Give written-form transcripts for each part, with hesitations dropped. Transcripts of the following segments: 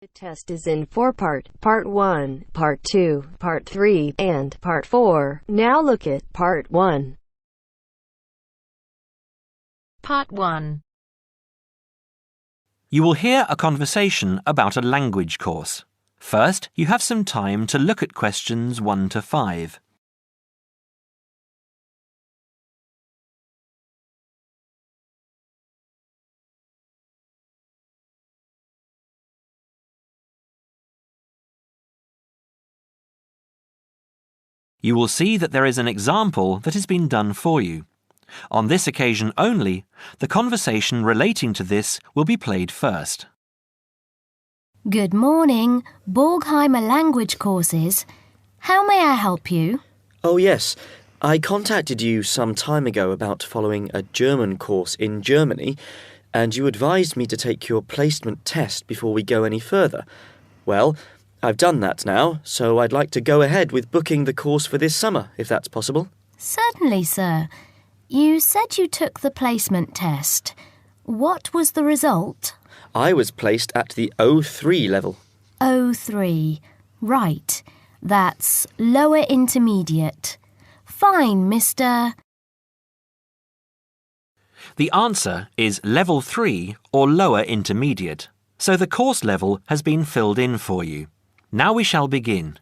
The test is in four-part, Part 1, Part 2, Part 3, and Part 4. Now look at Part 1. Part 1. You will hear a conversation about a language course. First, you have some time to look at questions 1 to 5. You will see that there is an example that has been done for you. On this occasion only, the conversation relating to this will be played first. Good morning, Borgheimer Language Courses. How may I help you? Oh yes, I contacted you some time ago about following a German course in Germany, and you advised me to take your placement test before we go any further. Well, I've done that now, so I'd like to go ahead with booking the course for this summer, if that's possible. Certainly, sir. You said you took the placement test. What was the result? I was placed at the O3 level. O3. Right. That's lower intermediate. Fine, Mr. The answer is Level 3 or Lower Intermediate, so the course level has been filled in for you. Now we shall begin.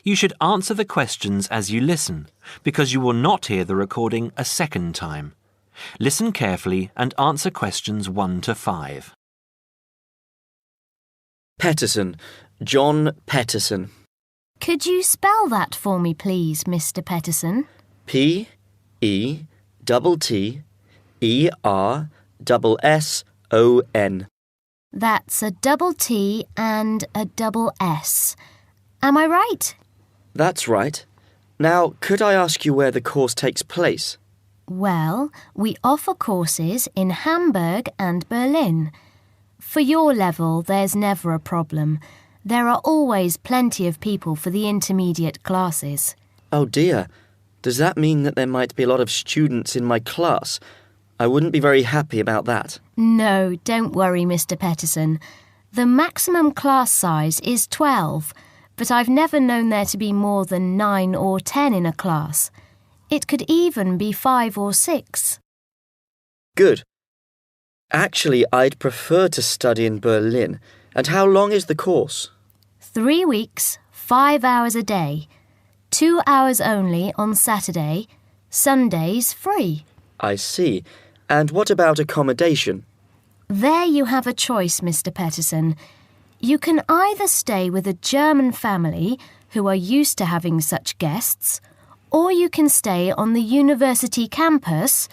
You should answer the questions as you listen, because you will not hear the recording a second time. Listen carefully and answer questions 1 to 5. Petterson. John Petterson. Could you spell that for me, please, Mr. Petterson? P-E-T-T-E-R-S-S-O-N. That's a double T and a double S. Am I right? That's right. Now, could I ask you where the course takes place? Well, we offer courses in Hamburg and Berlin. For your level, there's never a problem. There are always plenty of people for the intermediate classes. Oh dear. Does that mean that there might be a lot of students in my class? I wouldn't be very happy about that. No, don't worry, Mr. Petterson. The maximum class size is 12, but I've never known there to be more than 9 or 10 in a class. It could even be 5 or 6. Good. Actually, I'd prefer to study in Berlin. And how long is the course? 3 weeks, 5 hours a day. 2 hours only on Saturday. Sundays free. I see. And what about accommodation? There you have a choice, Mr. Petterson. You can either stay with a German family who are used to having such guests, or you can stay on the university campus,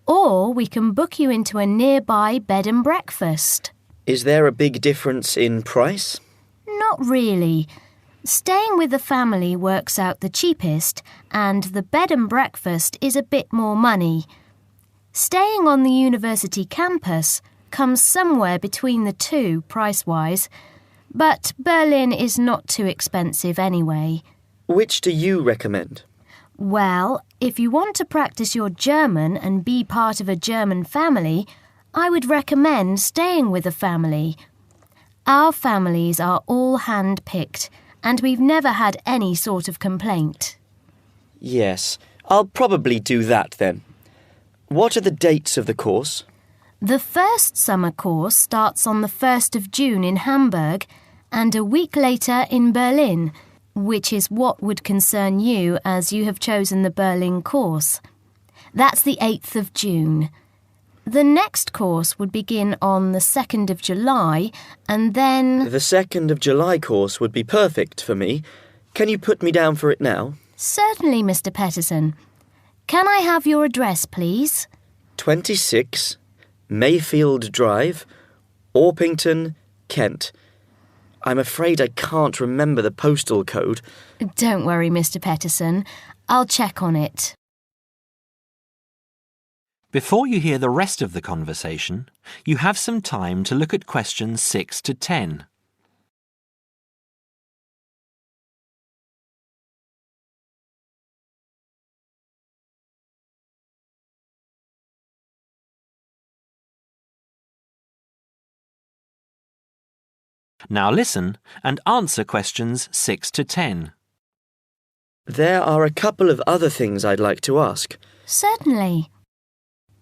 or we can book you into a nearby bed and breakfast. Is there a big difference in price? Not really. Staying with the family works out the cheapest, and the bed and breakfast is a bit more money. Staying on the university campus comes somewhere between the two price-wise, but Berlin is not too expensive anyway. Which do you recommend? Well, if you want to practice your German and be part of a German family, I would recommend staying with a family. Our families are all hand-picked, and we've never had any sort of complaint. Yes, I'll probably do that then. What are the dates of the course? The first summer course starts on the 1st of June in Hamburg and a week later in Berlin, which is what would concern you as you have chosen the Berlin course. That's the 8th of June. The next course would begin on the 2nd of July and then... The 2nd of July course would be perfect for me. Can you put me down for it now? Certainly, Mr. Petterson. Can I have your address, please? 26 Mayfield Drive, Orpington, Kent. I'm afraid I can't remember the postal code. Don't worry, Mr. Petterson. I'll check on it. Before you hear the rest of the conversation, you have some time to look at questions 6 to 10. Now listen and answer questions 6 to 10. There are a couple of other things I'd like to ask. Certainly.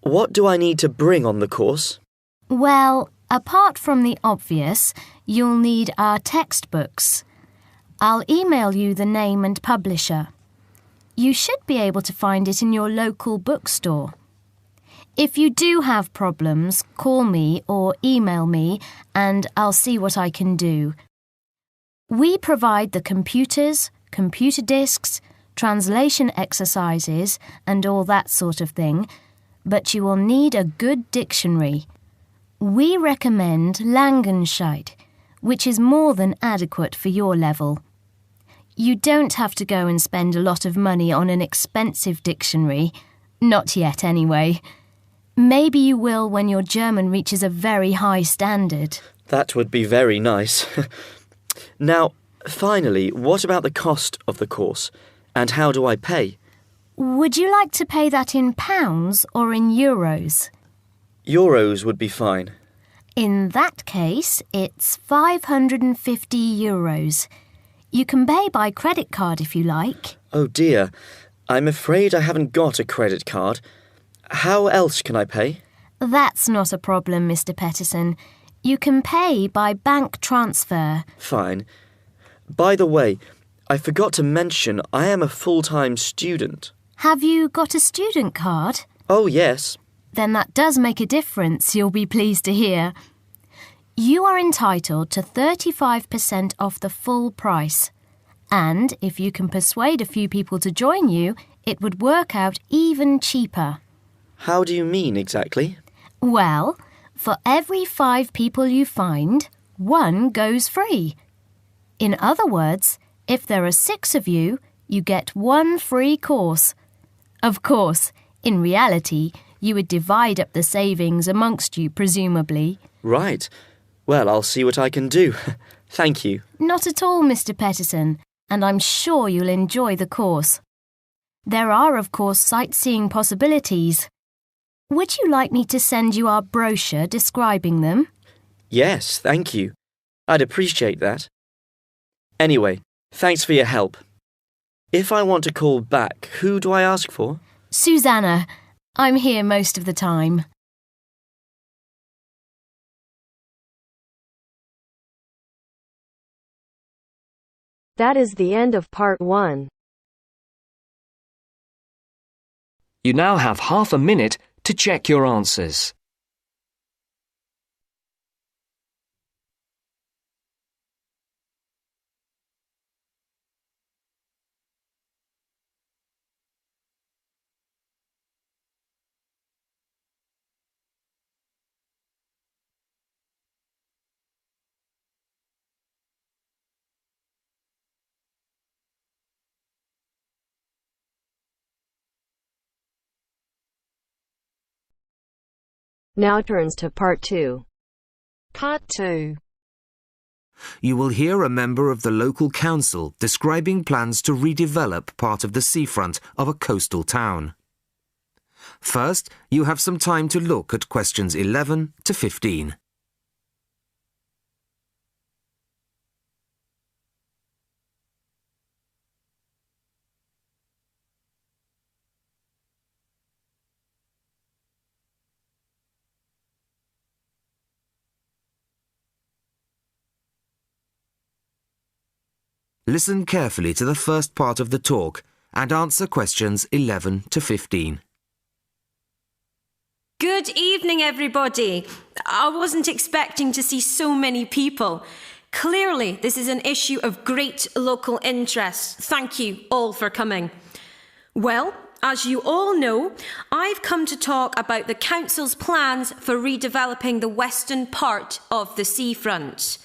What do I need to bring on the course? Well, apart from the obvious, you'll need our textbooks. I'll email you the name and publisher. You should be able to find it in your local bookstore. If you do have problems, call me or email me and I'll see what I can do. We provide the computers, computer disks, translation exercises and all that sort of thing, but you will need a good dictionary. We recommend Langenscheidt, which is more than adequate for your level. You don't have to go and spend a lot of money on an expensive dictionary. Not yet, anyway. Maybe you will when your German reaches a very high standard. That would be very nice. Now, finally, what about the cost of the course? And how do I pay? Would you like to pay that in pounds or in euros? Euros would be fine. In that case, it's 550 euros. You can pay by credit card if you like. Oh dear, I'm afraid I haven't got a credit card. How else can I pay? That's not a problem, Mr. Peterson. You can pay by bank transfer. Fine. By the way, I forgot to mention I am a full-time student. Have you got a student card? Oh, yes. Then that does make a difference, you'll be pleased to hear. You are entitled to 35% off the full price. And if you can persuade a few people to join you, it would work out even cheaper. How do you mean exactly? Well, for every 5 people you find, 1 goes free. In other words, if there are 6 of you, you get 1 free course. Of course, in reality, you would divide up the savings amongst you, presumably. Right. Well, I'll see what I can do. Thank you. Not at all, Mr. Peterson, and I'm sure you'll enjoy the course. There are, of course, sightseeing possibilities. Would you like me to send you our brochure describing them? Yes, thank you. I'd appreciate that. Anyway, thanks for your help. If I want to call back, who do I ask for? Susanna. I'm here most of the time. That is the end of part 1. You now have half a minute to check your answers. Now turns to part 2. Part 2. You will hear a member of the local council describing plans to redevelop part of the seafront of a coastal town. First, you have some time to look at questions 11 to 15. Listen carefully to the first part of the talk and answer questions 11 to 15. Good evening, everybody. I wasn't expecting to see so many people. Clearly, this is an issue of great local interest. Thank you all for coming. Well, as you all know, I've come to talk about the Council's plans for redeveloping the western part of the seafront.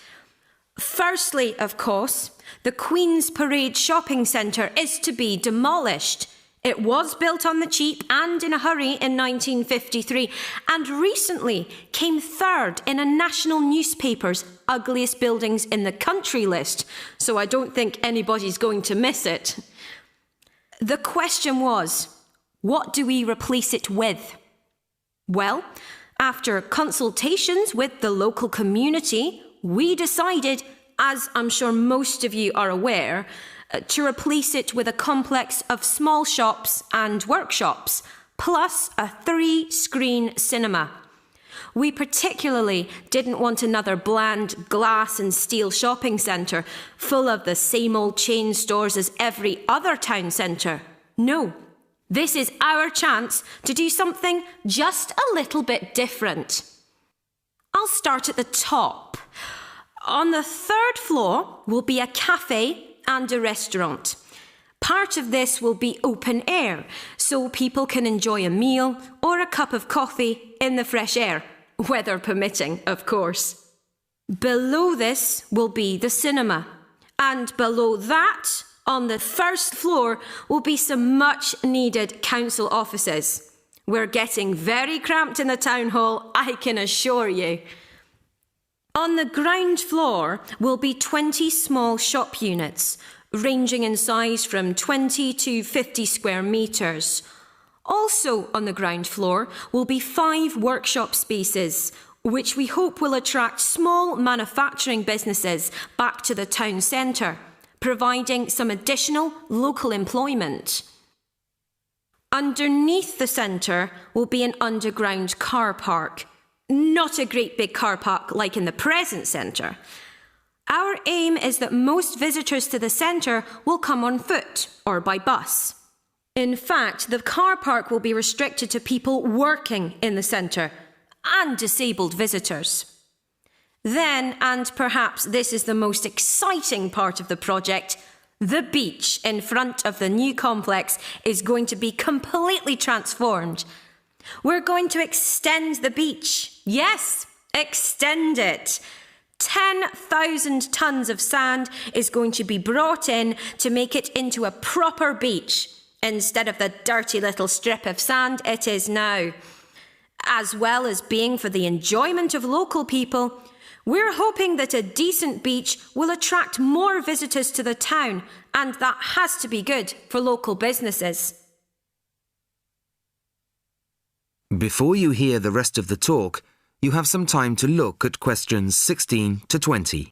Firstly, of course, the Queen's Parade shopping centre is to be demolished. It was built on the cheap and in a hurry in 1953 and recently came third in a national newspaper's ugliest buildings in the country list, so I don't think anybody's going to miss it. The question was, what do we replace it with? Well, after consultations with the local community, we decided as I'm sure most of you are aware, to replace it with a complex of small shops and workshops, plus a 3-screen cinema. We particularly didn't want another bland glass and steel shopping centre full of the same old chain stores as every other town centre. No, this is our chance to do something just a little bit different. I'll start at the top. On the 3rd floor will be a cafe and a restaurant. Part of this will be open air, so people can enjoy a meal or a cup of coffee in the fresh air, weather permitting, of course. Below this will be the cinema, and below that, on the 1st floor, will be some much needed council offices. We're getting very cramped in the town hall, I can assure you. On the ground floor will be 20 small shop units, ranging in size from 20 to 50 square metres. Also on the ground floor will be 5 workshop spaces, which we hope will attract small manufacturing businesses back to the town centre, providing some additional local employment. Underneath the centre will be an underground car park. Not a great big car park like in the present centre. Our aim is that most visitors to the centre will come on foot or by bus. In fact, the car park will be restricted to people working in the centre and disabled visitors. Then, and perhaps this is the most exciting part of the project, the beach in front of the new complex is going to be completely transformed. We're going to extend the beach. Yes, extend it. 10,000 tonnes of sand is going to be brought in to make it into a proper beach, instead of the dirty little strip of sand it is now. As well as being for the enjoyment of local people, we're hoping that a decent beach will attract more visitors to the town, and that has to be good for local businesses. Before you hear the rest of the talk, you have some time to look at questions 16 to 20.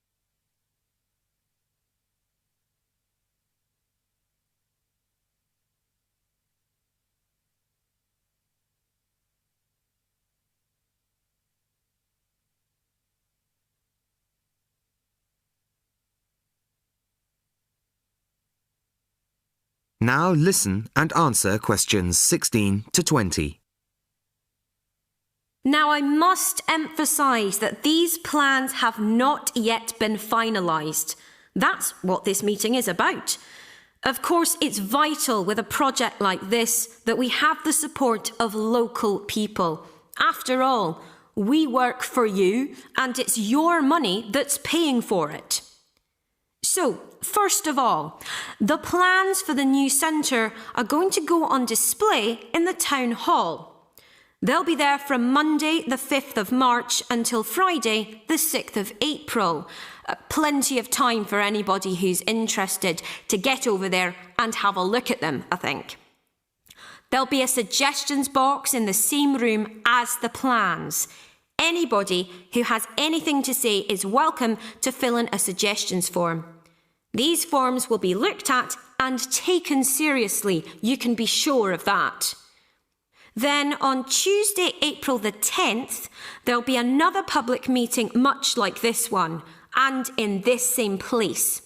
Now listen and answer questions 16 to 20. Now I must emphasise that these plans have not yet been finalised. That's what this meeting is about. Of course, it's vital with a project like this that we have the support of local people. After all, we work for you and it's your money that's paying for it. So, first of all, the plans for the new centre are going to go on display in the town hall. They'll be there from Monday the 5th of March until Friday the 6th of April. Plenty of time for anybody who's interested to get over there and have a look at them, I think. There'll be a suggestions box in the same room as the plans. Anybody who has anything to say is welcome to fill in a suggestions form. These forms will be looked at and taken seriously, you can be sure of that. Then on Tuesday, April the 10th, there'll be another public meeting much like this one, and in this same place.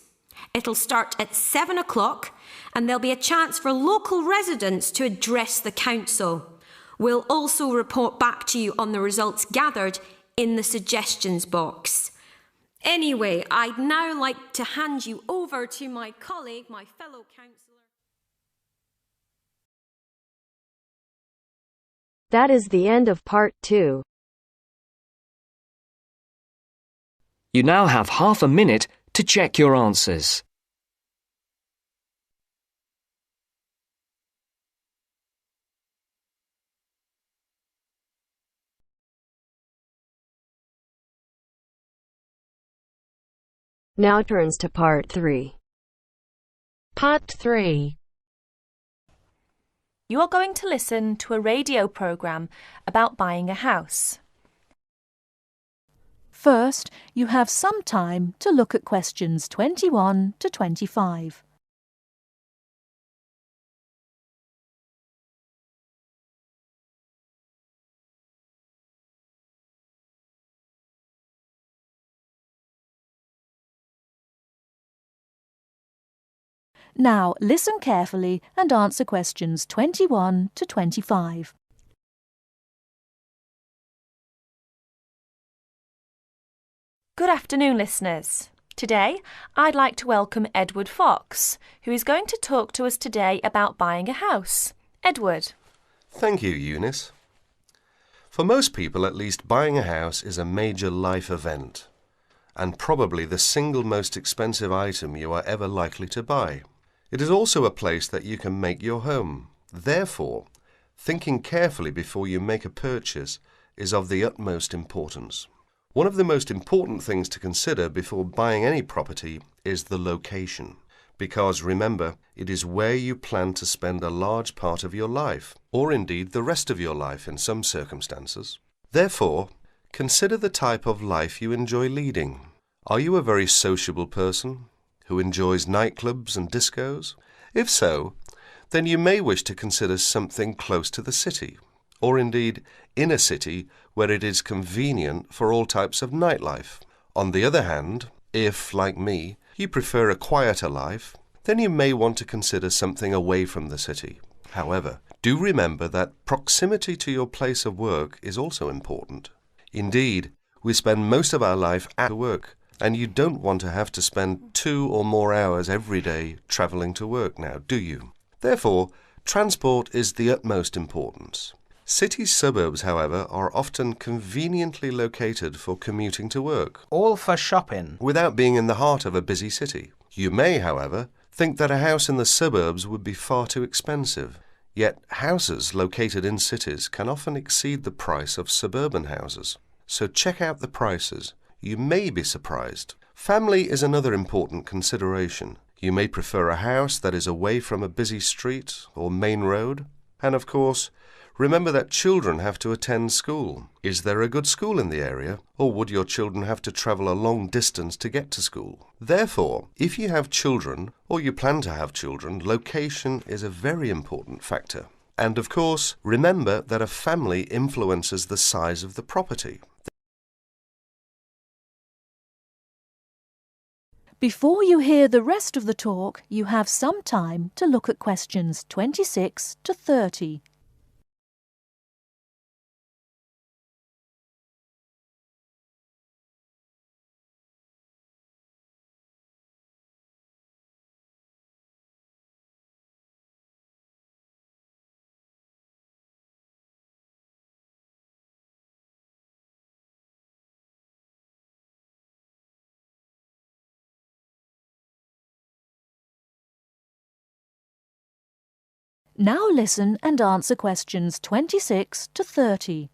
It'll start at 7 o'clock, and there'll be a chance for local residents to address the council. We'll also report back to you on the results gathered in the suggestions box. Anyway, I'd now like to hand you over to my colleague, my fellow councillor. That is the end of part 2. You now have half a minute to check your answers. Now turns to part 3. Part 3. You are going to listen to a radio programme about buying a house. First, you have some time to look at questions 21 to 25. Now listen carefully and answer questions 21 to 25. Good afternoon, listeners. Today, I'd like to welcome Edward Fox, who is going to talk to us today about buying a house. Edward. Thank you, Eunice. For most people, at least, buying a house is a major life event, and probably the single most expensive item you are ever likely to buy. It is also a place that you can make your home. Therefore, thinking carefully before you make a purchase is of the utmost importance. One of the most important things to consider before buying any property is the location, because remember, it is where you plan to spend a large part of your life, or indeed the rest of your life in some circumstances. Therefore, consider the type of life you enjoy leading. Are you a very sociable person who enjoys nightclubs and discos? If so, then you may wish to consider something close to the city, or indeed in a city where it is convenient for all types of nightlife. On the other hand, if, like me, you prefer a quieter life, then you may want to consider something away from the city. However, do remember that proximity to your place of work is also important. Indeed, we spend most of our life at work, and you don't want to have to spend 2 or more hours every day travelling to work now, do you? Therefore, transport is the utmost importance. City suburbs, however, are often conveniently located for commuting to work, all for shopping, without being in the heart of a busy city. You may, however, think that a house in the suburbs would be far too expensive. Yet houses located in cities can often exceed the price of suburban houses. So check out the prices. You may be surprised. Family is another important consideration. You may prefer a house that is away from a busy street or main road. And of course, remember that children have to attend school. Is there a good school in the area, or would your children have to travel a long distance to get to school? Therefore, if you have children, or you plan to have children, location is a very important factor. And of course, remember that a family influences the size of the property. Before you hear the rest of the talk, you have some time to look at questions 26 to 30. Now listen and answer questions 26 to 30.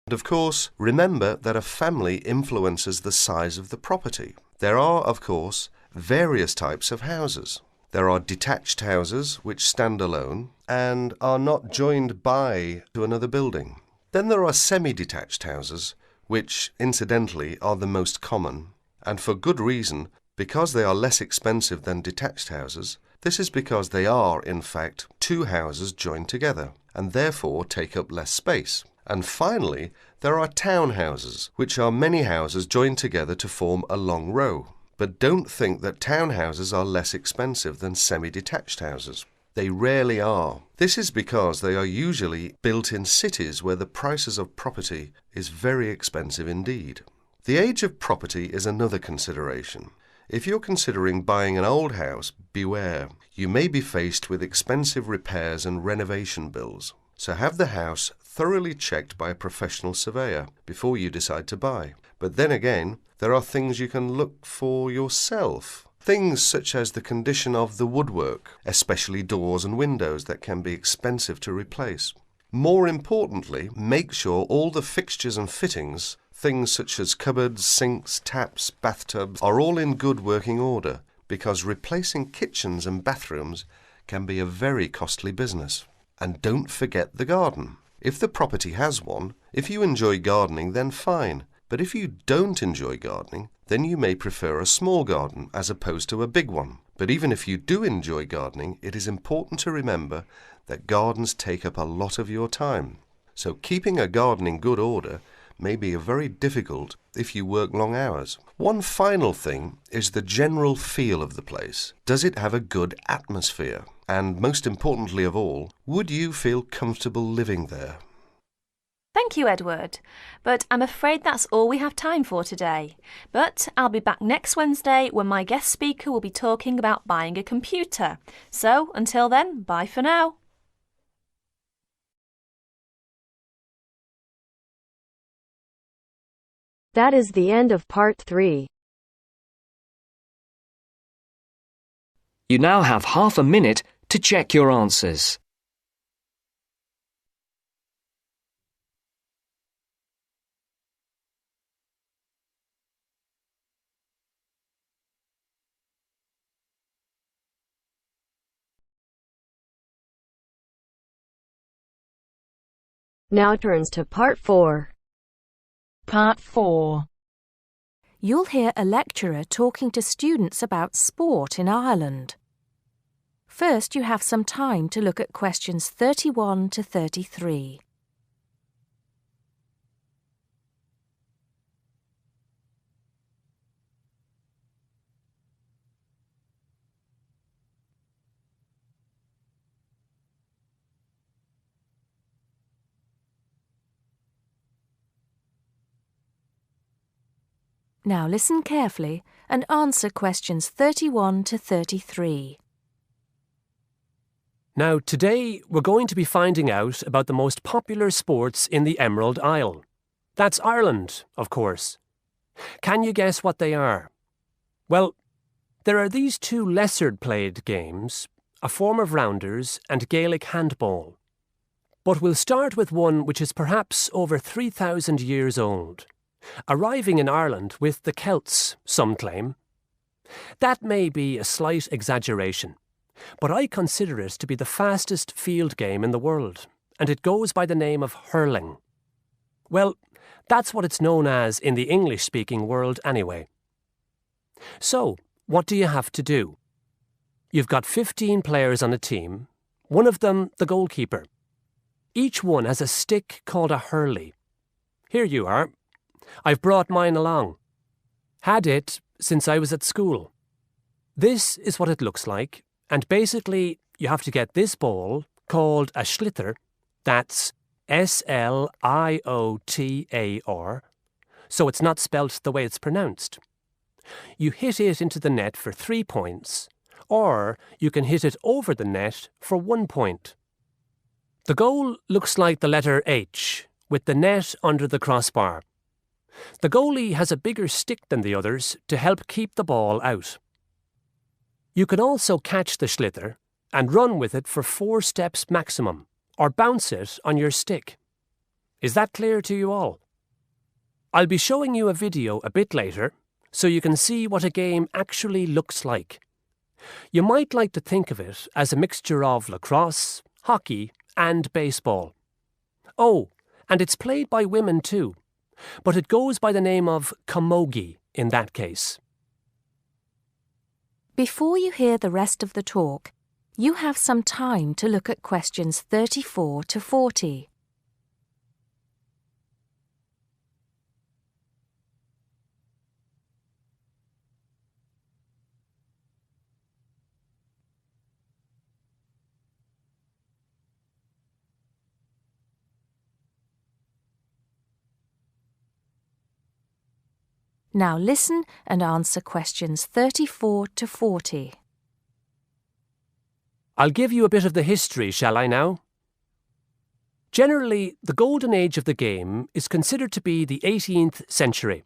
And of course, remember that a family influences the size of the property. There are, of course, various types of houses. There are detached houses which stand alone and are not joined by to another building. Then there are semi-detached houses, which, incidentally, are the most common, and for good reason. Because they are less expensive than detached houses, this is because they are, in fact, 2 houses joined together, and therefore take up less space. And finally, there are townhouses, which are many houses joined together to form a long row. But don't think that townhouses are less expensive than semi-detached houses. They rarely are. This is because they are usually built in cities where the prices of property is very expensive indeed. The age of property is another consideration. If you're considering buying an old house, beware. You may be faced with expensive repairs and renovation bills. So have the house thoroughly checked by a professional surveyor before you decide to buy. But then again, there are things you can look for yourself. Things such as the condition of the woodwork, especially doors and windows that can be expensive to replace. More importantly, make sure all the fixtures and fittings, things such as cupboards, sinks, taps, bathtubs, are all in good working order, because replacing kitchens and bathrooms can be a very costly business. And don't forget the garden. If the property has one, If you enjoy gardening, then fine. But if you don't enjoy gardening, then you may prefer a small garden as opposed to a big one. But even if you do enjoy gardening, it is important to remember that gardens take up a lot of your time. So keeping a garden in good order may be very difficult if you work long hours. One final thing is the general feel of the place. Does it have a good atmosphere? And most importantly of all, would you feel comfortable living there? Thank you, Edward. But I'm afraid that's all we have time for today. But I'll be back next Wednesday when my guest speaker will be talking about buying a computer. So until then, bye for now. That is the end of part 3. You now have half a minute to check your answers. Now turns to part 4. Part 4. You'll hear a lecturer talking to students about sport in Ireland. First, you have some time to look at questions 31 to 33. Now listen carefully and answer questions 31 to 33. Now, today we're going to be finding out about the most popular sports in the Emerald Isle. That's Ireland, of course. Can you guess what they are? Well, there are these two lesser-played games, a form of rounders and Gaelic handball. But we'll start with one which is perhaps over 3,000 years old, arriving in Ireland with the Celts, some claim. That may be a slight exaggeration, but I consider it to be the fastest field game in the world, and it goes by the name of hurling. Well, that's what it's known as in the English-speaking world anyway. So, what do you have to do? You've got 15 players on a team, one of them the goalkeeper. Each one has a stick called a hurley. Here you are. I've brought mine along. Had it since I was at school. This is what it looks like, and basically you have to get this ball, called a sliotar, that's S-L-I-O-T-A-R, so it's not spelt the way it's pronounced. You hit it into the net for 3 points, or you can hit it over the net for 1 point. The goal looks like the letter H, with the net under the crossbar. The goalie has a bigger stick than the others to help keep the ball out. You can also catch the sliotar and run with it for 4 steps maximum, or bounce it on your stick. Is that clear to you all? I'll be showing you a video a bit later, so you can see what a game actually looks like. You might like to think of it as a mixture of lacrosse, hockey, and baseball. Oh, and it's played by women too, but it goes by the name of camogie in that case. Before you hear the rest of the talk, you have some time to look at questions 34 to 40. Now listen and answer questions 34 to 40. I'll give you a bit of the history, shall I now? Generally, the golden age of the game is considered to be the 18th century.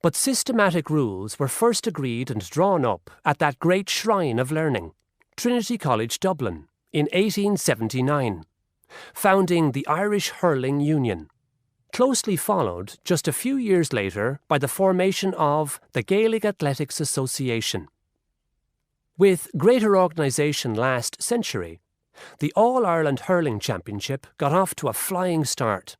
But systematic rules were first agreed and drawn up at that great shrine of learning, Trinity College Dublin, in 1879, founding the Irish Hurling Union, closely followed just a few years later by the formation of the Gaelic Athletics Association. With greater organisation last century, the All-Ireland Hurling Championship got off to a flying start,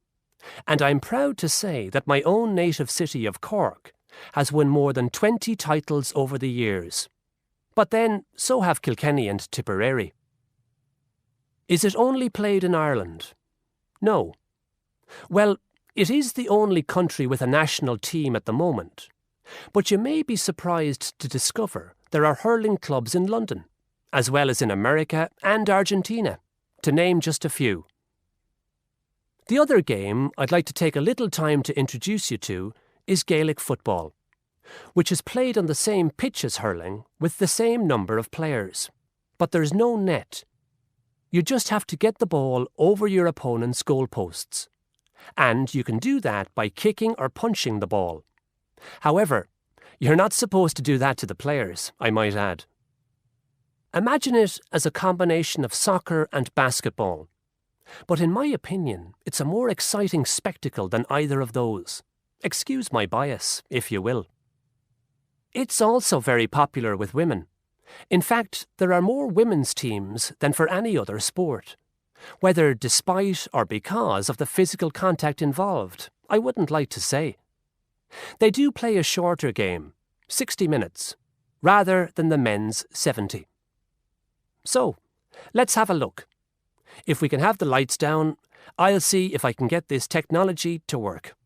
And I'm proud to say that my own native city of Cork has won more than 20 titles over the years. But then, so have Kilkenny and Tipperary. Is it only played in Ireland? No. Well, it is the only country with a national team at the moment. But you may be surprised to discover there are hurling clubs in London, as well as in America and Argentina, to name just a few. The other game I'd like to take a little time to introduce you to is Gaelic football, which is played on the same pitch as hurling with the same number of players. But there's no net. You just have to get the ball over your opponent's goalposts. And you can do that by kicking or punching the ball. However, you're not supposed to do that to the players, I might add. Imagine it as a combination of soccer and basketball. But in my opinion, it's a more exciting spectacle than either of those. Excuse my bias, if you will. It's also very popular with women. In fact, there are more women's teams than for any other sport. Whether despite or because of the physical contact involved, I wouldn't like to say. They do play a shorter game, 60 minutes, rather than the men's 70. So, let's have a look. If we can have the lights down, I'll see if I can get this technology to work.